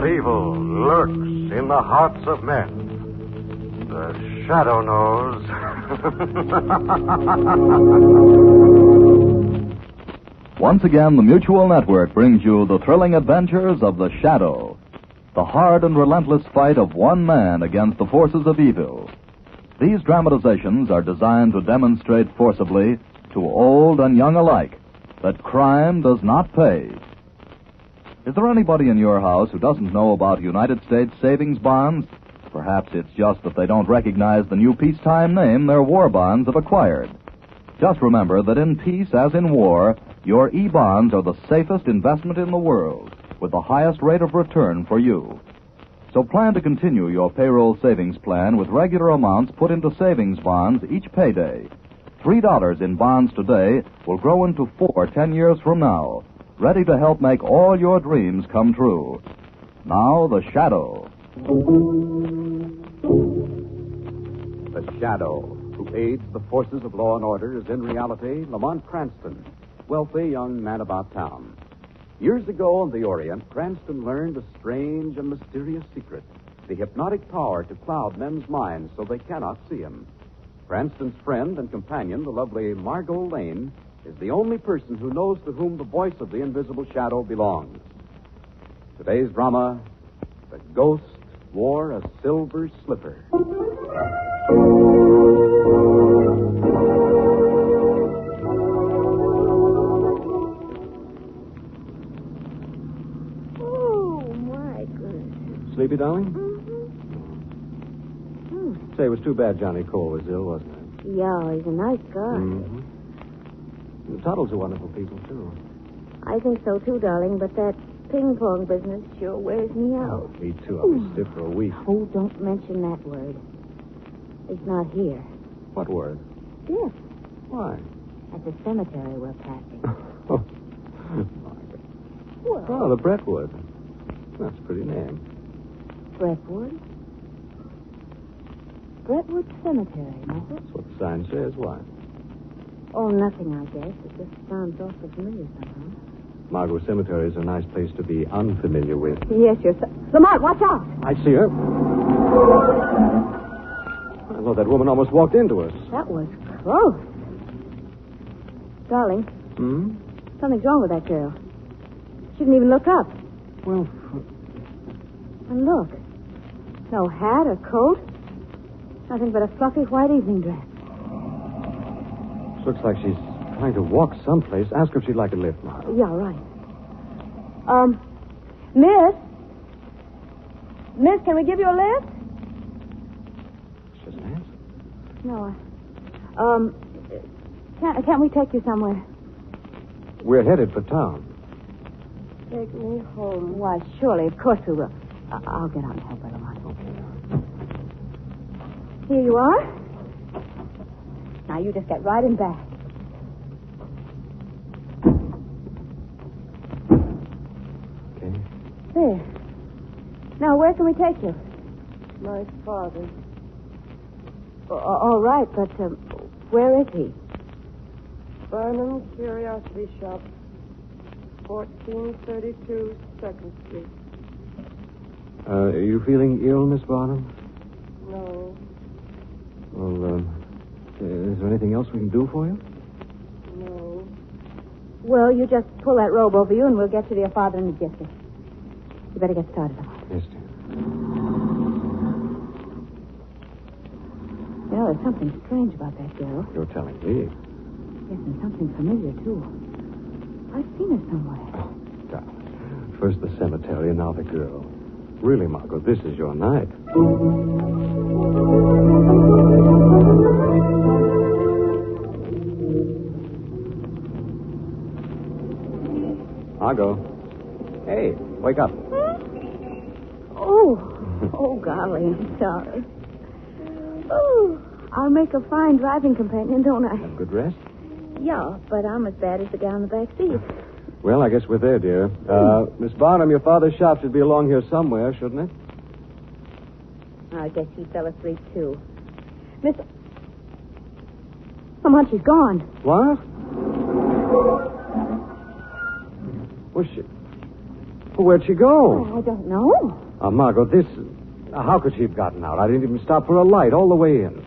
what evil lurks in the hearts of men. The Shadow knows. Once again, the Mutual Network brings you the thrilling adventures of the Shadow, the hard and relentless fight of one man against the forces of evil. These dramatizations are designed to demonstrate forcibly to old and young alike that crime does not pay. Is there anybody in your house who doesn't know about United States savings bonds? Perhaps it's just that they don't recognize the new peacetime name their war bonds have acquired. Just remember that in peace as in war, your E-bonds are the safest investment in the world, with the highest rate of return for you. So plan to continue your payroll savings plan with regular amounts put into savings bonds each payday. $3 in bonds today will grow into $4 10 years from now, ready to help make all your dreams come true. Now, the Shadow. The Shadow, who aids the forces of law and order, is in reality Lamont Cranston, wealthy young man about town. Years ago in the Orient, Cranston learned a strange and mysterious secret, the hypnotic power to cloud men's minds so they cannot see him. Cranston's friend and companion, the lovely Margot Lane, is the only person who knows to whom the voice of the invisible shadow belongs. Today's drama, The Ghost Wore a Silver Slipper. Sleepy, darling? Mm-hmm. Say, it was too bad Johnny Cole was ill, wasn't it? Yeah, he's a nice guy. Mm-hmm. The Tuttles are wonderful people, too. I think so, too, darling, but that ping-pong business sure wears me out. Oh, me, too. I'll be stiff for a week. Oh, don't mention that word. It's not here. What word? Stiff. Why? At the cemetery we're passing. Oh, Well, oh, the Brentwood. That's a pretty name. Brentwood? Brentwood Cemetery, Mother? That's what the sign says. Why? Oh, nothing, I guess. It just sounds awfully familiar somehow. Margot Cemetery is a nice place to be unfamiliar with. Yes, Lamont, watch out! I see her. Well, that woman almost walked into us. That was close. Darling, Hmm? something's wrong with that girl. She didn't even look up. Well, And look. No hat or coat. Nothing but a fluffy white evening dress. looks like she's trying to walk someplace. Ask her if she'd like a lift, Margot. Yeah, right. Miss? Miss, can we give you a lift? She doesn't answer. No, can't we take you somewhere? We're headed for town. Take me home. Why, surely, of course we will. I'll get out and help her, Lamont. Okay. Here you are. Now, you just get right in back. Okay. There. Now, where can we take you? My father. All right, but where is he? Barnum Curiosity Shop, 1432 2nd Street. Are you feeling ill, Miss Barnum? No, Well, is there anything else we can do for you? no. Well, you just pull that robe over you, and we'll get you to your father in the jiffy. You better get started. Yes, dear. You know, there's something strange about that girl. You're telling me. Yes, and something familiar, too. I've seen her somewhere. Oh, darling. First the cemetery, and now the girl. Really, Margot, this is your night. Margot. Hey, wake up. Oh, golly, I'm sorry. Oh, I'll make a fine driving companion, don't I? Have a good rest? Yeah, but I'm as bad as the guy in the back seat. Well, I guess we're there, dear. Miss Barnum, your father's shop should be along here somewhere, shouldn't it? I guess he fell asleep, too. Miss... Lamont, she's gone. What? Was she? Well, where'd she go? I don't know. Margot, this... how could she have gotten out? I didn't even stop for a light all the way in.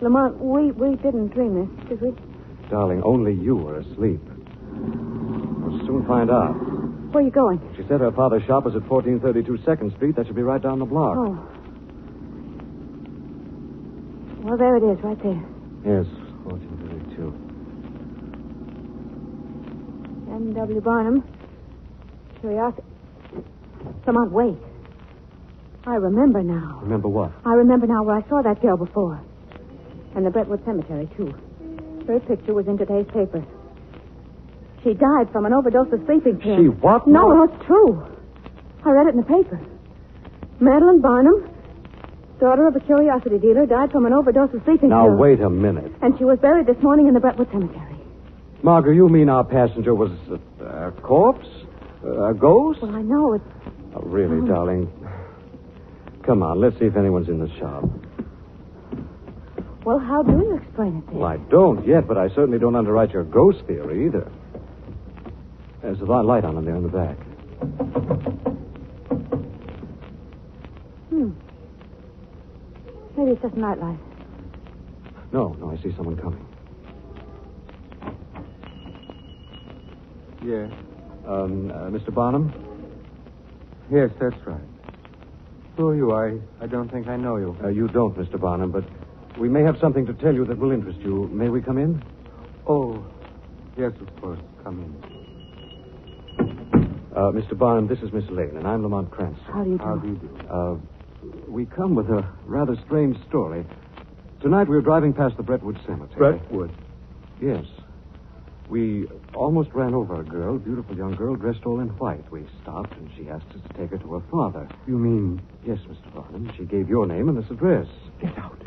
Lamont, we didn't dream this, did we? Darling, only you were asleep. We'll soon find out. Where are you going? She said her father's shop was at 1432 2nd Street. That should be right down the block. Oh. Well, there it is, right there. Yes, 1432. M.W. Barnum. Curiosity. Lamont, wait. I remember now. Remember what? I remember now where I saw that girl before. And the Brentwood Cemetery, too. Her picture was in today's paper. She died from an overdose of sleeping pills. She what? No, it's true. I read it in the paper. Madeline Barnum, daughter of a curiosity dealer, died from an overdose of sleeping Now, pills. wait a minute. And she was buried this morning in the Brentwood Cemetery. Margot, you mean our passenger was a corpse? A ghost? Well, I know it's... Oh, really, darling? Come on, let's see if anyone's in the shop. Well, how do you explain it then? Well, I don't yet, but I certainly don't underwrite your ghost theory either. There's a light on in there in the back. Maybe it's just a nightlight. No, I see someone coming. Yes. Mr. Barnum? Yes, that's right. Who are you? I don't think I know you. You don't, Mr. Barnum, but we may have something to tell you that will interest you. May we come in? Oh, yes, of course. Come in. Mr. Barnum, this is Miss Lane, and I'm Lamont Cranston. How do you do? How do you do? We come with a rather strange story. Tonight we were driving past the Brentwood Cemetery. Brentwood? Yes. We almost ran over a girl, beautiful young girl, dressed all in white. We stopped, and she asked us to take her to her father. You mean... Yes, Mr. Barnum. She gave your name and this address. Get out.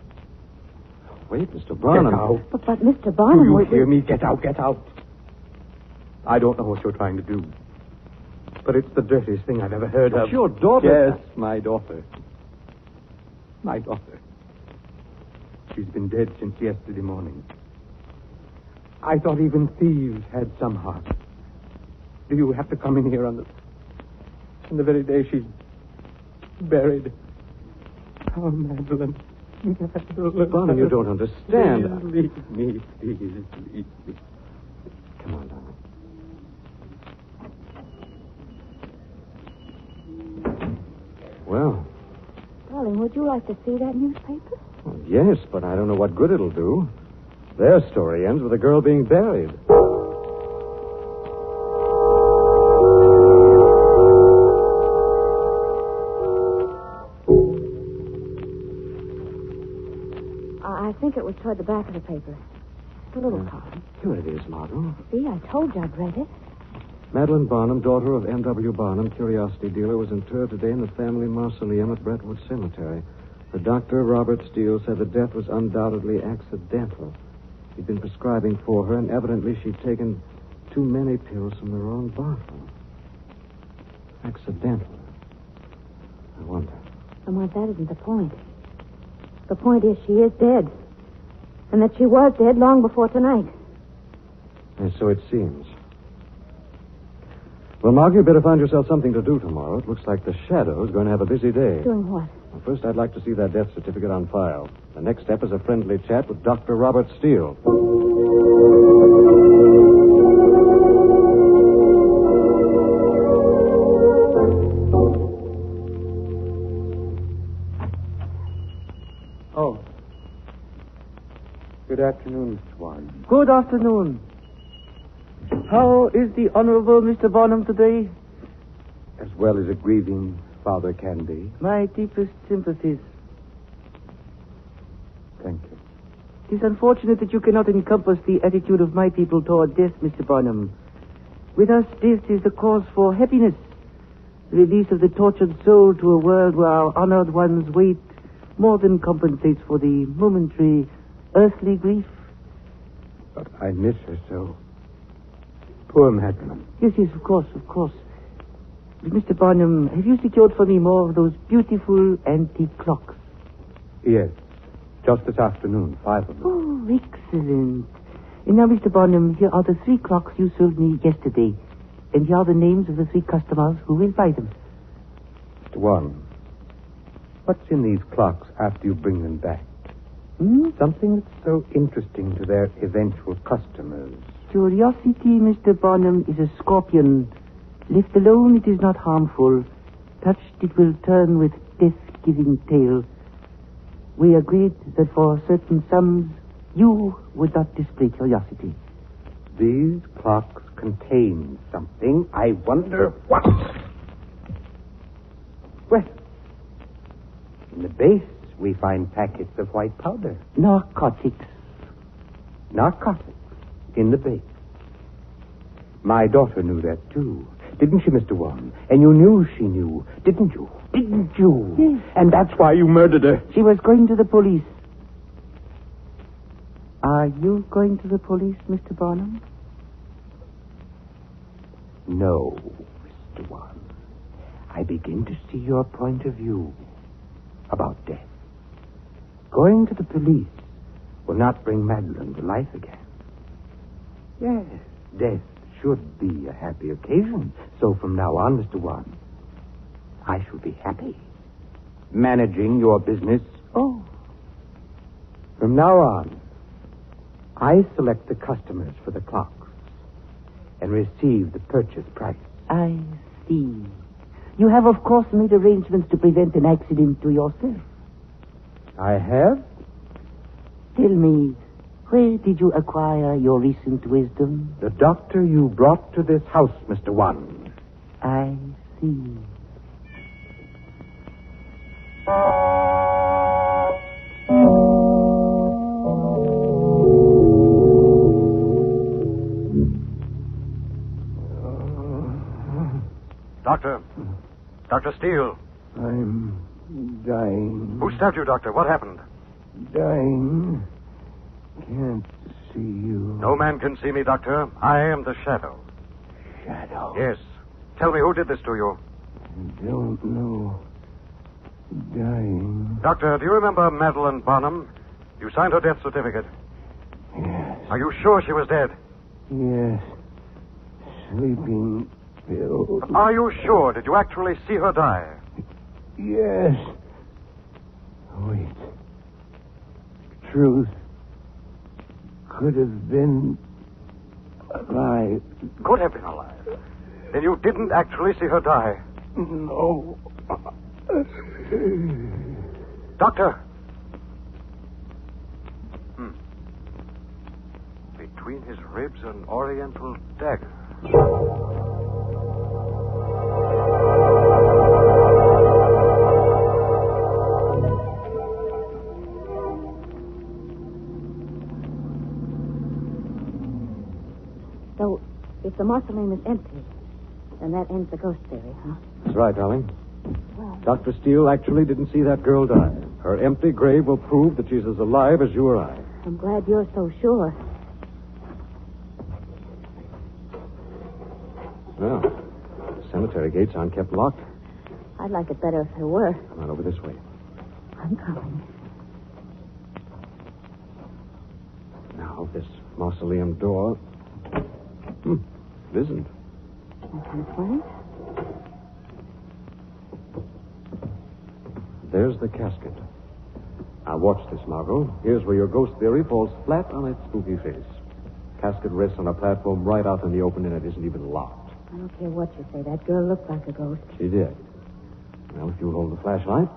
Wait, Mr. Barnum. Get out. But Mr. Barnum... Do you hear me? Get out, get out. I don't know what you're trying to do. But it's the dirtiest thing I've ever heard of. It's your daughter. Yes, my daughter. My daughter. She's been dead since yesterday morning. I thought even thieves had some heart. Do you have to come in here on the very day she's buried? Oh, Madeline. Madeline. Barnum, you don't understand. Please leave me, please leave me. Come on, darling. Well, Darling, would you like to see that newspaper? yes, but I don't know what good it'll do. Their story ends with a girl being buried. I think it was toward the back of the paper. The little column. Here it is, Margot. See, I told you I'd read it. Madeline Barnum, daughter of M.W. Barnum, curiosity dealer, was interred today in the family mausoleum at Brentwood Cemetery. The doctor, Robert Steele, said the death was undoubtedly accidental. He'd been prescribing for her, and evidently she'd taken too many pills from the wrong bottle. Accidental. I wonder. Lamont, that isn't the point. The point is she is dead. And that she was dead long before tonight. And so it seems. Well, Margie, you better find yourself something to do tomorrow. It looks like the Shadow's going to have a busy day. Doing what? Well, first, I'd like to see that death certificate on file. The next step is a friendly chat with Dr. Robert Steele. Oh. Good afternoon, Mr. Warren. Good afternoon. How is the Honorable Mr. Barnum today? As well as a grieving father can be. My deepest sympathies. Thank you. It is unfortunate that you cannot encompass the attitude of my people toward death, Mr. Barnum. With us, death is the cause for happiness. The release of the tortured soul to a world where our honored ones wait more than compensates for the momentary earthly grief. But I miss her so. Poor Madeline. Yes, of course. But Mr. Barnum, have you secured for me more of those beautiful antique clocks? Yes. Just this afternoon, 5 of them. Oh, excellent. And now, Mr. Barnum, here are the 3 clocks you sold me yesterday. And here are the names of the 3 customers who will buy them. Mr. Warren, what's in these clocks after you bring them back? Something that's so interesting to their eventual customers. Curiosity, Mr. Barnum, is a scorpion. Left alone, it is not harmful. Touched, it will turn with death-giving tail. We agreed that for certain sums, you would not display curiosity. These clocks contain something. I wonder what. Well, in the base, we find packets of white powder. Narcotics. Narcotics in the base. My daughter knew that, too. Didn't she, Mr. Warren? And you knew she knew, didn't you? Didn't you? Yes. And that's why you murdered her. She was going to the police. Are you going to the police, Mr. Barnum? No, Mr. Warren. I begin to see your point of view about death. Going to the police will not bring Madeline to life again. Yes, death should be a happy occasion. So from now on, Mr. Warren, I shall be happy managing your business. Oh. From now on, I select the customers for the clocks and receive the purchase price. I see. You have, of course, made arrangements to prevent an accident to yourself. I have? Tell me, where did you acquire your recent wisdom? The doctor you brought to this house, Mr. Warren. I see. Dr. Steele. I'm dying. Who stabbed you, Doctor? What happened? Dying. Can't see you. No man can see me, Doctor. I am the Shadow. Shadow? Yes. Tell me, who did this to you? I don't know. Dying. Doctor, do you remember Madeline Bonham? You signed her death certificate. Yes. Are you sure she was dead? Yes. Sleeping pills. Are you sure? Did you actually see her die? Yes. Wait. Truth could have been alive. Could have been alive. Then you didn't actually see her die. No. Doctor. Between his ribs, an oriental dagger. So, if the mausoleum is empty, then that ends the ghost theory, huh? That's right, darling. Well, Dr. Steele actually didn't see that girl die. Her empty grave will prove that she's as alive as you or I. I'm glad you're so sure. Well, the cemetery gates aren't kept locked. I'd like it better if there were. Come on over this way. I'm coming. Now, this mausoleum door. It isn't. That's right. There's the casket. Now, watch this, Margot. Here's where your ghost theory falls flat on its spooky face. Casket rests on a platform right out in the open, and it isn't even locked. I don't care what you say. That girl looked like a ghost. She did. Well, if you'll hold the flashlight.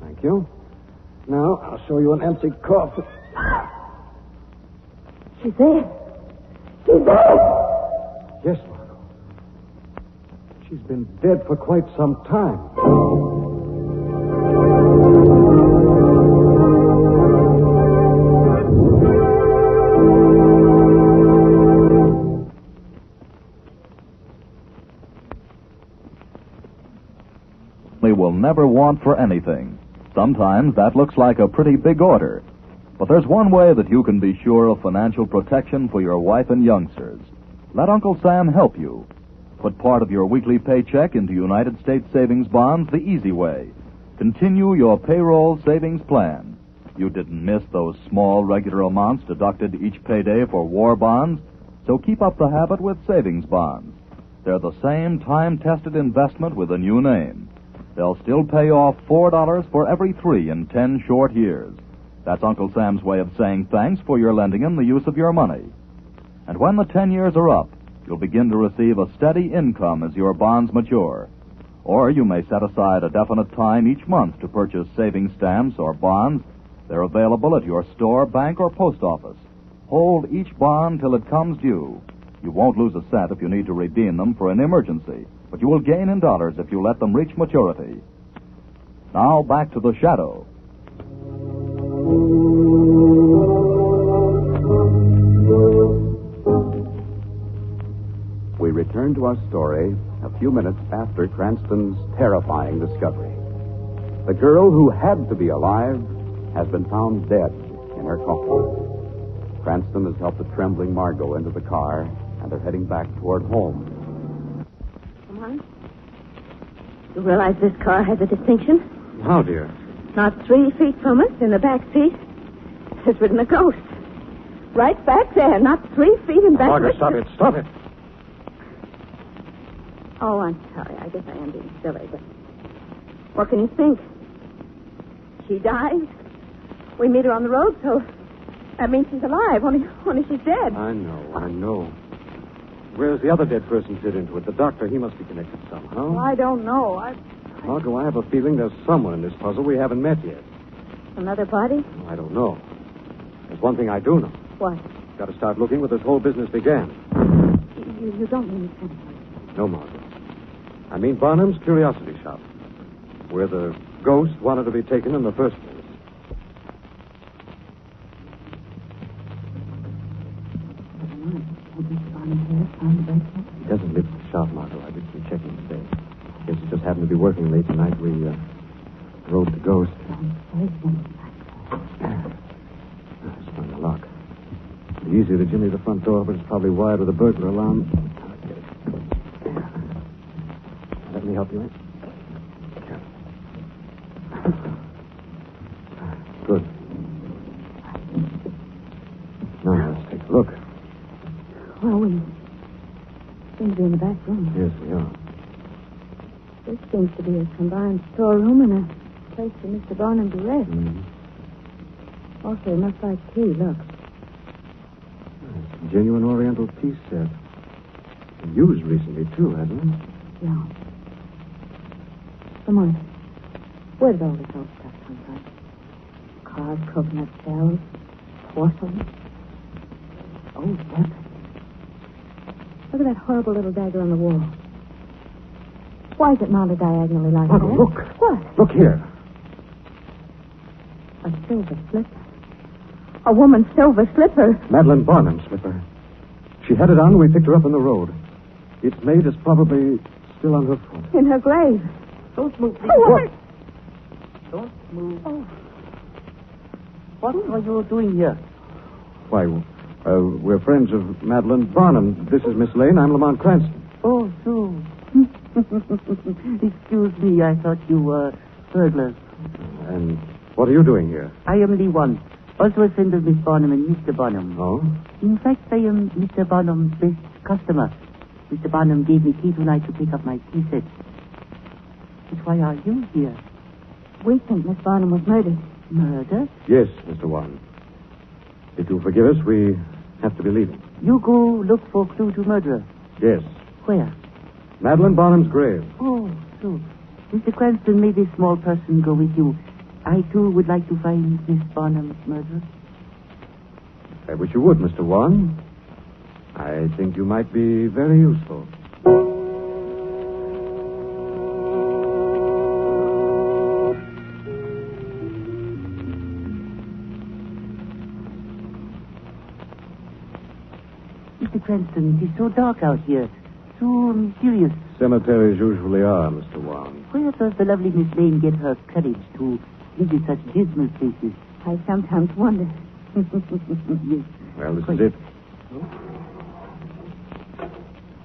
Thank you. Now, I'll show you an empty coffin. She's there. She's there. Yes, Margot. She's been dead for quite some time. Will never want for anything. Sometimes that looks like a pretty big order. But there's one way that you can be sure of financial protection for your wife and youngsters. Let Uncle Sam help you. Put part of your weekly paycheck into United States savings bonds the easy way. Continue your payroll savings plan. You didn't miss those small regular amounts deducted each payday for war bonds, so keep up the habit with savings bonds. They're the same time-tested investment with a new name. They'll still pay off $4 for every 3 in 10 short years. That's Uncle Sam's way of saying thanks for your lending him the use of your money. And when the 10 years are up, you'll begin to receive a steady income as your bonds mature. Or you may set aside a definite time each month to purchase savings stamps or bonds. They're available at your store, bank, or post office. Hold each bond till it comes due. You won't lose a cent if you need to redeem them for an emergency, but you will gain in dollars if you let them reach maturity. Now back to the Shadow. We return to our story a few minutes after Cranston's terrifying discovery. The girl who had to be alive has been found dead in her coffin. Cranston has helped the trembling Margot into the car, and they're heading back toward home. Come on. You realize this car has a distinction? How, dear? Not 3 feet from us, in the back seat, has ridden a ghost. Right back there, not 3 feet in back. Margaret, stop it. Stop it. Oh, I'm sorry. I guess I am being silly, but what can you think? She died. We meet her on the road, so that means she's alive, only she's dead. I know. Where's the other dead person fit into it? The doctor, he must be connected somehow. Well, I don't know. Margot, I have a feeling there's someone in this puzzle we haven't met yet. Another body? I don't know. There's one thing I do know. What? Got to start looking where this whole business began. You don't mean it's No, Margot. I mean Barnum's curiosity shop, where the ghost wanted to be taken in the first place. He doesn't live in the shop, Margot. I did some checking today. Guess he just happened to be working late tonight. We rode the ghost. It's on the lock. It'd be easier to jimmy the front door, but it's probably wired with a burglar alarm. Let me help you, eh? Good. Now, let's take a look. Well, we seem to be in the back room. Yes, we are. This seems to be a combined storeroom and a place for Mr. Barnum to rest. Mm-hmm. Also, a nice key, look. It's a genuine Oriental tea set. Used recently, too, hasn't it? Yeah. Come on. Where did all this old stuff come from? Carved coconut shells, porcelain, old weapons. Look at that horrible little dagger on the wall. Why is it mounted diagonally like Margot, that? look. What? Look here. A silver slipper. A woman's silver slipper. Madeline Barnum's slipper. She had it on when we picked her up on the road. Its mate is probably still on her foot. In her grave. Don't move, please. Oh, what? Don't move. Oh. What are you doing here? Why, we're friends of Madeline Barnum. This is Miss Lane. I'm Lamont Cranston. Oh, so. Excuse me, I thought you were burglars. And what are you doing here? I am Lee One, also a friend of Miss Barnum and Mr. Barnum. Oh? In fact, I am Mr. Barnum's best customer. Mr. Barnum gave me key tonight to pick up my tea set. But why are you here? We think Miss Barnum was murdered. Murder? Yes, Mr. Warren. If you'll forgive us, we have to be leaving. You go look for clue to murderer. Yes. Where? Madeline Barnum's grave. Oh, so. Mr. Cranston, may this small person go with you. I, too, would like to find Miss Barnum's murderer. I wish you would, Mr. Warren. I think you might be very useful. Mr. Cranston, it is so dark out here. So mysterious. Cemeteries usually are, Mr. Warren. Where does the lovely Miss Lane get her courage to visit such dismal places? I sometimes wonder. Yes. Well, this is it.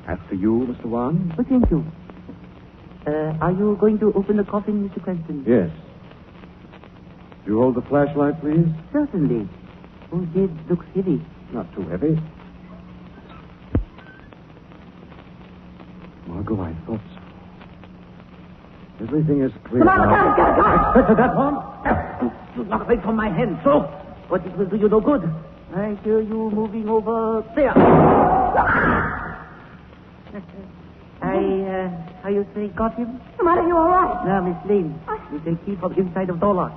After you, Mr. Warren? Oh, thank you. Are you going to open the coffin, Mr. Cranston? Yes. You hold the flashlight, please? Certainly. Oh, it looks heavy. Not too heavy. ago I thought so. Everything is clear Come on, now. come on. Expected that one? You knock away from my hand, so. But it will do you no good. I hear you moving over there. How you say, got him? Come on, are you all right? Now, Miss Lane, you take key from inside of door lock.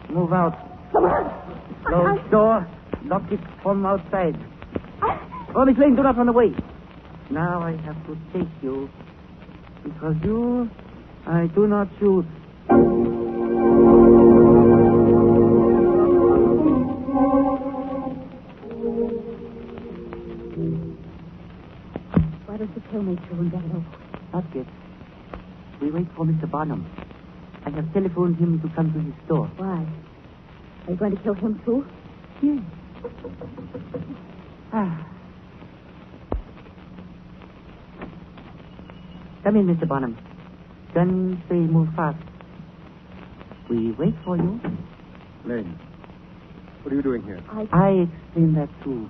Move out. Come on. Close door. Lock it from outside. Oh, Miss Lane, do not run away. Now I have to take you. Because I do not shoot. Why don't you kill me, too, and get it over? Not yet. We wait for Mr. Barnum. I have telephoned him to come to his store. Why? Are you going to kill him, too? Yes. Come in, Mr. Barnum. Then say move fast. We wait for you. Lane, what are you doing here? I explain that too.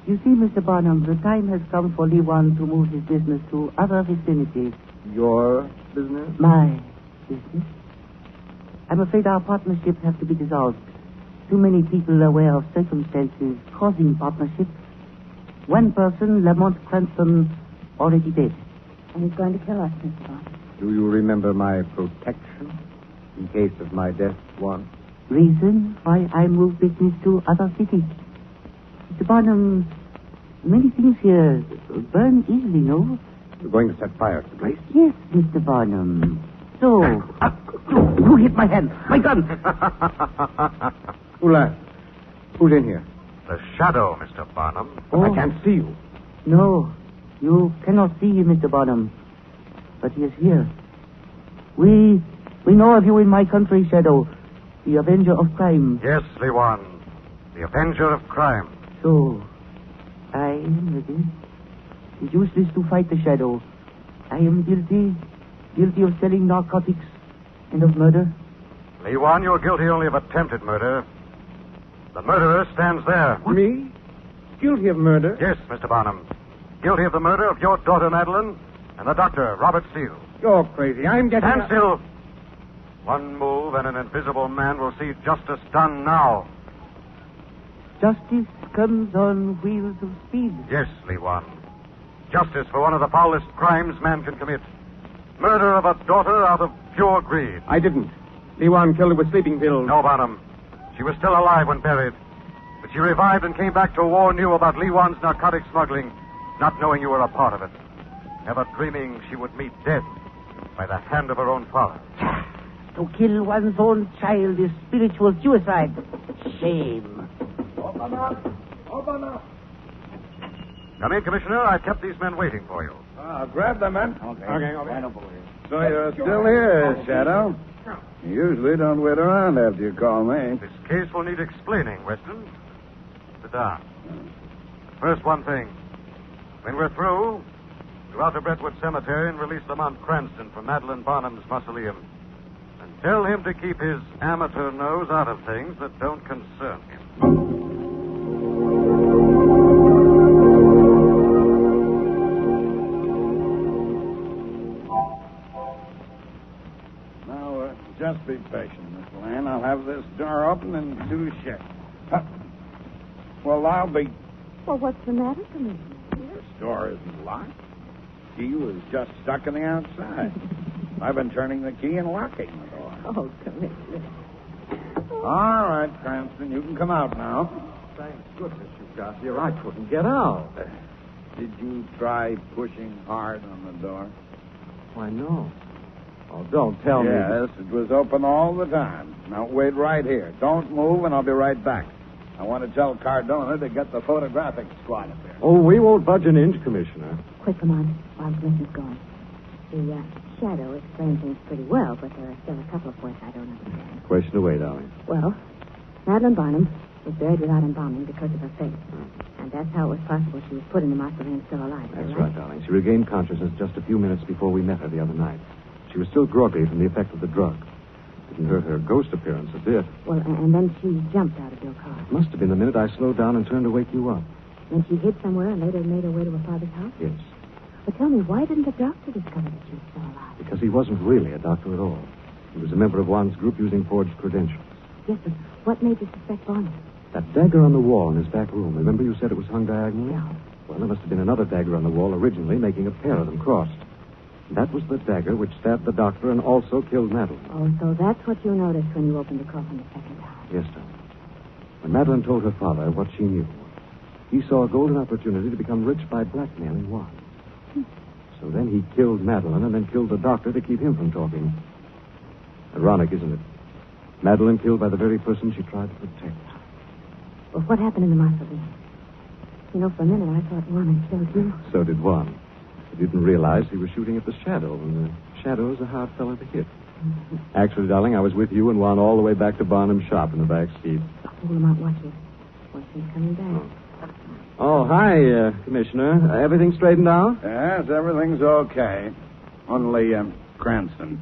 You see, Mr. Barnum, the time has come for Lee Wan to move his business to other vicinities. Your business? My business? I'm afraid our partnership has to be dissolved. Too many people are aware of circumstances causing partnership. One person, Lamont Cranston, already dead. And he's going to kill us, Mr. Barnum. Do you remember my protection in case of my death, Juan? Reason why I move business to other cities. Mr. Barnum, many things here burn easily, no? You're going to set fire to the place? Yes, Mr. Barnum. So, you hit my hand, my gun. Who laughed? Who's in here? The shadow, Mr. Barnum. Oh. I can't see you. No, you cannot see him, Mr. Barnum. But he is here. We know of you in my country, Shadow. The avenger of crime. Yes, Lewan. The avenger of crime. So, I am ready. It's useless to fight the Shadow. I am guilty of selling narcotics and of murder. Lewan, you're guilty only of attempted murder. The murderer stands there. Me? Guilty of murder? Yes, Mr. Barnum. Guilty of the murder of your daughter, Madeline, and the doctor, Robert Steele. You're crazy. I'm getting... Stand still. One move and an invisible man will see justice done now. Justice comes on wheels of speed. Yes, Lewan. Justice for one of the foulest crimes man can commit. Murder of a daughter out of pure greed. I didn't. Lewan killed her with sleeping pills. No, Barnum. She was still alive when buried. But she revived and came back to warn you about Lewan's narcotic smuggling, not knowing you were a part of it. Never dreaming she would meet death by the hand of her own father. To kill one's own child is spiritual suicide. Shame. Open up! Open up! Come in, Commissioner. I kept these men waiting for you. Grab them, men. Okay. So you're still here, Shadow? You usually don't wait around after you call me. This case will need explaining, Weston. Sit down. First, one thing. When we're through, go out to Brentwood Cemetery and release Lamont Cranston from Madeline Barnum's mausoleum. And tell him to keep his amateur nose out of things that don't concern him. Now, just be patient, Miss Lane. I'll have this door open in 2 shifts. Well, I'll be... Well, what's the matter, Commissioner? This door isn't locked. Key was just stuck in the outside. I've been turning the key and locking the door. Oh, Commissioner. All right, Cranston, you can come out now. Thank goodness you got here. I couldn't get out. Did you try pushing hard on the door? Why, no. Oh, don't tell me. Yes, it was open all the time. Now, wait right here. Don't move, and I'll be right back. I want to tell Cardona to get the photographic squad up here. Oh, we won't budge an inch, Commissioner. Quick, come on, while the Commissioner's gone. The shadow explains things pretty well, but there are still a couple of points I don't understand. Question away, darling. Well, Madeline Barnum was buried without embalming because of her faith. And that's how it was possible she was put in the mausoleum still alive. That's right, darling. She regained consciousness just a few minutes before we met her the other night. She was still groggy from the effect of the drug. Didn't hurt her ghost appearance a bit. Well, and then she jumped out of your car. It must have been the minute I slowed down and turned to wake you up. Then she hid somewhere and later made her way to her father's house? Yes. But tell me, why didn't the doctor discover that you were still alive? Because he wasn't really a doctor at all. He was a member of Juan's group using forged credentials. Yes, but what made you suspect Barnum? That dagger on the wall in his back room. Remember you said it was hung diagonally? Yeah. Well, there must have been another dagger on the wall originally, making a pair of them crossed. That was the dagger which stabbed the doctor and also killed Madeline. Oh, so that's what you noticed when you opened the coffin the second time. Yes, sir. When Madeline told her father what she knew, he saw a golden opportunity to become rich by blackmailing Juan. So then he killed Madeline and then killed the doctor to keep him from talking. Ironic, isn't it? Madeline killed by the very person she tried to protect. Well, what happened in the mausoleum? You know, for a minute I thought Juan had killed you. So did Juan. He didn't realize he was shooting at the shadow, and the shadow's a hard fella to hit. Actually, darling, I was with you and Juan all the way back to Barnum's shop in the back seat. Oh, Lamont, watch it. Orson's coming back. Oh, hi, Commissioner. Everything straightened out? Yes, everything's okay. Only, Cranston,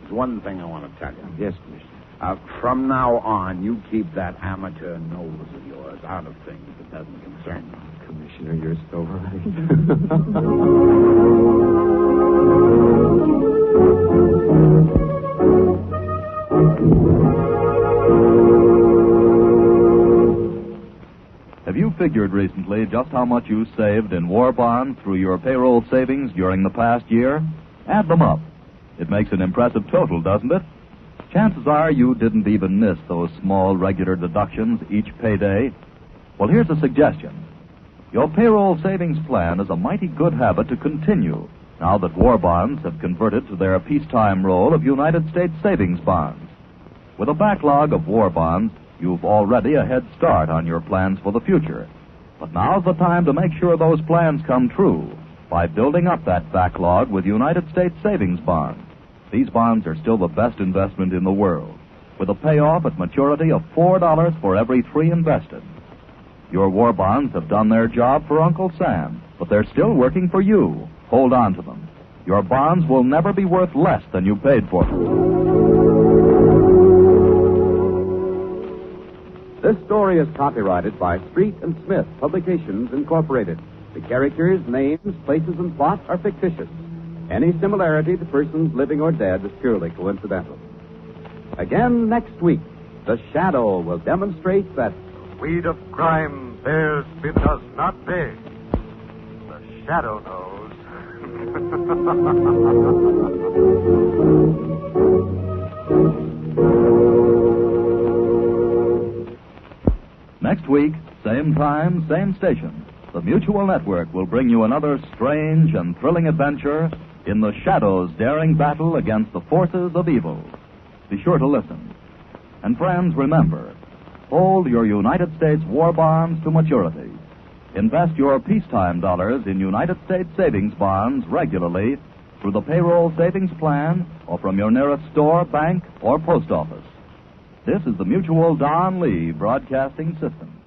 there's one thing I want to tell you. Yes, Commissioner. From now on, you keep that amateur nose of yours out of things that doesn't concern you. Commissioner, you're so right. Have you figured recently just how much you saved in war bonds through your payroll savings during the past year? Add them up. It makes an impressive total, doesn't it? Chances are you didn't even miss those small regular deductions each payday. Well, here's a suggestion. Your payroll savings plan is a mighty good habit to continue now that war bonds have converted to their peacetime role of United States savings bonds. With a backlog of war bonds, you've already a head start on your plans for the future. But now's the time to make sure those plans come true by building up that backlog with United States savings bonds. These bonds are still the best investment in the world, with a payoff at maturity of $4 for every 3 invested. Your war bonds have done their job for Uncle Sam, but they're still working for you. Hold on to them. Your bonds will never be worth less than you paid for them. This story is copyrighted by Street and Smith Publications, Incorporated. The characters, names, places, and plot are fictitious. Any similarity to persons living or dead is purely coincidental. Again next week, The Shadow will demonstrate that Weed of crime bears it does not pay. The shadow knows. Next week, same time, same station, the Mutual Network will bring you another strange and thrilling adventure in the Shadow's daring battle against the forces of evil. Be sure to listen. And friends, remember, hold your United States war bonds to maturity. Invest your peacetime dollars in United States savings bonds regularly through the payroll savings plan or from your nearest store, bank, or post office. This is the Mutual Don Lee Broadcasting System.